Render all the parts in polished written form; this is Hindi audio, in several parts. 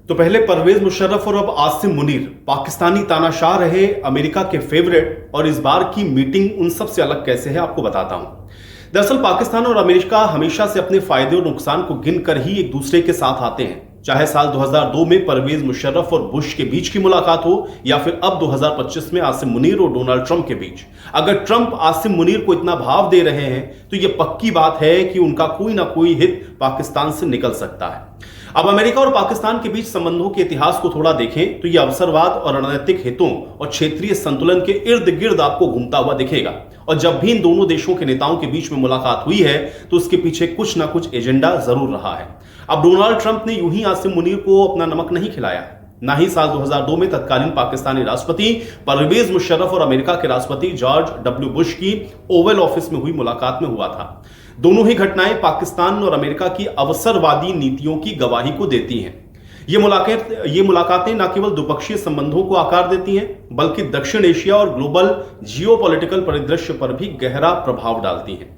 तो पहले परवेज मुशर्रफ और अब आसिम मुनीर पाकिस्तानी तानाशाह रहे, अमेरिका के फेवरेट, और इस बार की मीटिंग उन सब से अलग कैसे है आपको बताता हूं। दरअसल पाकिस्तान और अमेरिका हमेशा से अपने फायदे और नुकसान को गिनकर ही एक दूसरे के साथ आते हैं। चाहे साल 2002 में परवेज मुशर्रफ और बुश के बीच की मुलाकात हो या फिर अब 2025 में आसिम मुनीर और डोनाल्ड ट्रंप के बीच। अगर ट्रंप आसिम मुनीर को इतना भाव दे रहे हैं तो यह पक्की बात है कि उनका कोई ना कोई हित पाकिस्तान से निकल सकता है। अब अमेरिका और पाकिस्तान के बीच संबंधों के इतिहास को थोड़ा देखें तो यह अवसरवाद और रणनीतिक हितों और क्षेत्रीय संतुलन के इर्द गिर्द आपको घूमता हुआ दिखेगा। और जब भी इन दोनों देशों के नेताओं के बीच में मुलाकात हुई है तो उसके पीछे कुछ ना कुछ एजेंडा जरूर रहा है। अब डोनाल्ड ट्रंप ने यूं ही आसिम मुनीर को अपना नमक नहीं खिलाया, ना ही साल 2002 में तत्कालीन पाकिस्तानी राष्ट्रपति परवेज मुशर्रफ और अमेरिका के राष्ट्रपति जॉर्ज डब्ल्यू बुश की ओवल ऑफिस में हुई मुलाकात में हुआ था। दोनों ही घटनाएं पाकिस्तान और अमेरिका की अवसरवादी नीतियों की गवाही को देती हैं। ये मुलाकातें न केवल द्विपक्षीय संबंधों को आकार देती हैं बल्कि दक्षिण एशिया और ग्लोबल जियोपॉलिटिकल परिदृश्य पर भी गहरा प्रभाव डालती हैं।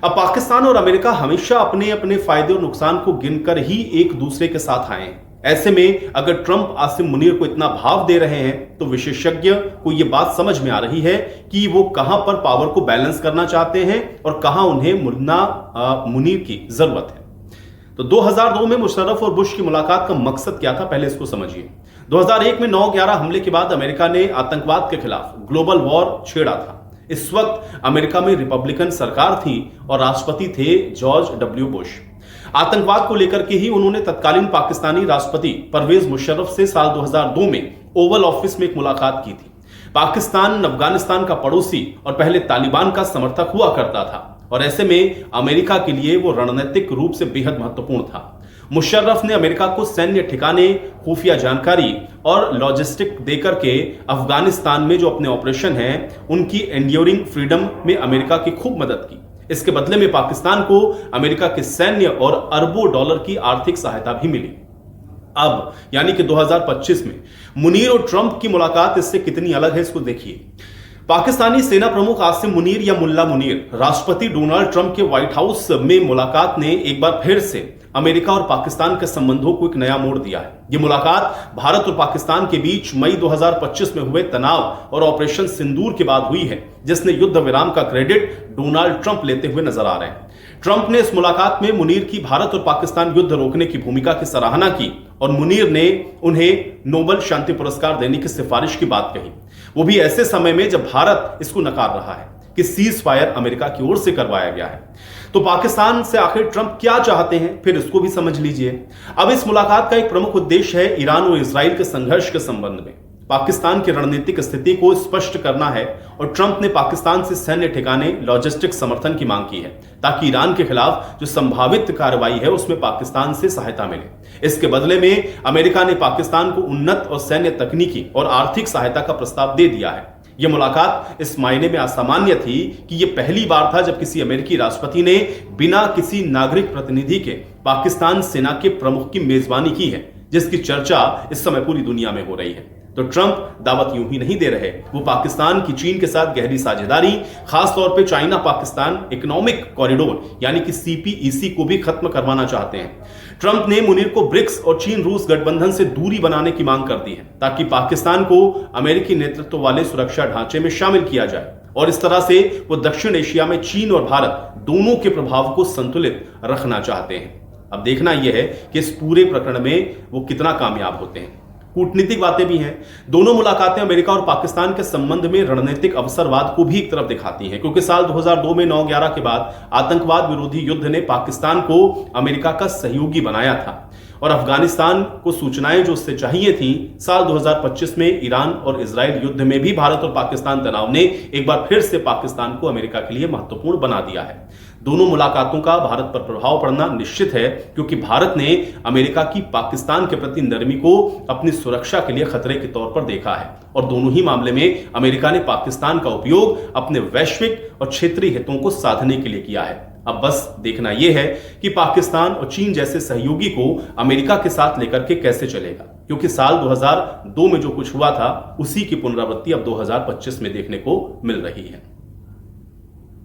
अब पाकिस्तान और अमेरिका हमेशा अपने अपने फायदे और नुकसान को गिनकर ही एक दूसरे के साथ आए हैं। ऐसे में अगर ट्रंप आसिम मुनीर को इतना भाव दे रहे हैं तो विशेषज्ञ को यह बात समझ में आ रही है कि वो कहां पर पावर को बैलेंस करना चाहते हैं और कहां उन्हें मुन्ना मुनीर की जरूरत है। तो 2002 में मुशर्रफ और बुश की मुलाकात का मकसद क्या था, पहले इसको समझिए। 2001 में 9/11 हमले के बाद अमेरिका ने आतंकवाद के खिलाफ ग्लोबल वॉर छेड़ा था। इस वक्त अमेरिका में रिपब्लिकन सरकार थी और राष्ट्रपति थे जॉर्ज डब्ल्यू बुश। आतंकवाद को लेकर के ही उन्होंने तत्कालीन पाकिस्तानी राष्ट्रपति परवेज मुशर्रफ से साल 2002 में ओवल ऑफिस में एक मुलाकात की थी। पाकिस्तान अफगानिस्तान का पड़ोसी और पहले तालिबान का समर्थक हुआ करता था और ऐसे में अमेरिका के लिए वो रणनीतिक रूप से बेहद महत्वपूर्ण था। मुशर्रफ ने अमेरिका को सैन्य ठिकाने, खुफिया जानकारी और लॉजिस्टिक देकर के अफगानिस्तान में जो अपने ऑपरेशन हैं उनकी एंड्योरिंग फ्रीडम में अमेरिका की खूब मदद की। इसके बदले में पाकिस्तान को अमेरिका के सैन्य और अरबों डॉलर की आर्थिक सहायता भी मिली। अब यानी कि 2025 में मुनीर और ट्रंप की मुलाकात इससे कितनी अलग है इसको देखिए। पाकिस्तानी सेना प्रमुख आसिम मुनीर या मुल्ला मुनीर राष्ट्रपति डोनाल्ड ट्रंप के व्हाइट हाउस में मुलाकात ने एक बार फिर से अमेरिका और पाकिस्तान के संबंधों को एक नया मोड़ दिया है। यह मुलाकात भारत और पाकिस्तान के बीच मई 2025 में हुए तनाव और ऑपरेशन सिंदूर के बाद हुई है, जिसने युद्ध विराम का क्रेडिट डोनाल्ड ट्रंप लेते हुए नजर आ रहे हैं। ट्रंप ने इस मुलाकात में मुनीर की भारत और पाकिस्तान युद्ध रोकने की भूमिका की सराहना की और मुनीर ने उन्हें नोबेल शांति पुरस्कार देने की सिफारिश की बात कही, वो भी ऐसे समय में जब भारत इसको नकार रहा है कि सीज फायर अमेरिका की ओर से करवाया गया है। तो पाकिस्तान से आखिर ट्रंप क्या चाहते हैं, फिर इसको भी समझ लीजिए। अब इस मुलाकात का एक प्रमुख उद्देश्य है ईरान और इजराइल के संघर्ष के संबंध में पाकिस्तान की रणनीतिक स्थिति को स्पष्ट करना है और ट्रंप ने पाकिस्तान से सैन्य ठिकाने, लॉजिस्टिक समर्थन की मांग की है ताकि ईरान के खिलाफ जो संभावित कार्रवाई है उसमें पाकिस्तान से सहायता मिले। इसके बदले में अमेरिका ने पाकिस्तान को उन्नत और सैन्य तकनीकी और आर्थिक सहायता का प्रस्ताव दे दिया है। यह मुलाकात इस मायने में असामान्य थी कि यह पहली बार था जब किसी अमेरिकी राष्ट्रपति ने बिना किसी नागरिक प्रतिनिधि के पाकिस्तान सेना के प्रमुख की मेजबानी की है, जिसकी चर्चा इस समय पूरी दुनिया में हो रही है। तो ट्रंप दावत यूं ही नहीं दे रहे, वो पाकिस्तान की चीन के साथ गहरी साझेदारी, खास तौर पे चाइना पाकिस्तान इकोनॉमिक कॉरिडोर यानी कि CPEC को भी खत्म करवाना चाहते हैं। ट्रंप ने मुनीर को ब्रिक्स और चीन रूस गठबंधन से दूरी बनाने की मांग कर दी है ताकि पाकिस्तान को अमेरिकी नेतृत्व वाले सुरक्षा ढांचे में शामिल किया जाए और इस तरह से वो दक्षिण एशिया में चीन और भारत दोनों के प्रभाव को संतुलित रखना चाहते हैं। अब देखना यह है कि इस पूरे प्रकरण में वो कितना कामयाब होते हैं। कूटनीतिक बातें भी हैं। दोनों मुलाकातें अमेरिका और पाकिस्तान के संबंध में रणनीतिक अवसरवाद को भी एक तरफ दिखाती हैं, क्योंकि साल 2002 में 9/11 के बाद आतंकवाद विरोधी युद्ध ने पाकिस्तान को अमेरिका का सहयोगी बनाया था और अफगानिस्तान को सूचनाएं जो उससे चाहिए थी। साल 2025 में ईरान और इजराइल युद्ध में भी भारत और पाकिस्तान तनाव ने एक बार फिर से पाकिस्तान को अमेरिका के लिए महत्वपूर्ण बना दिया है। दोनों मुलाकातों का भारत पर प्रभाव पड़ना निश्चित है, क्योंकि भारत ने अमेरिका की पाकिस्तान के प्रति नरमी को अपनी सुरक्षा के लिए खतरे के तौर पर देखा है और दोनों ही मामले में अमेरिका ने पाकिस्तान का उपयोग अपने वैश्विक और क्षेत्रीय हितों को साधने के लिए किया है। अब बस देखना यह है कि पाकिस्तान और चीन जैसे सहयोगी को अमेरिका के साथ लेकर के कैसे चलेगा, क्योंकि साल 2002 में जो कुछ हुआ था उसी की पुनरावृत्ति अब 2025 में देखने को मिल रही है।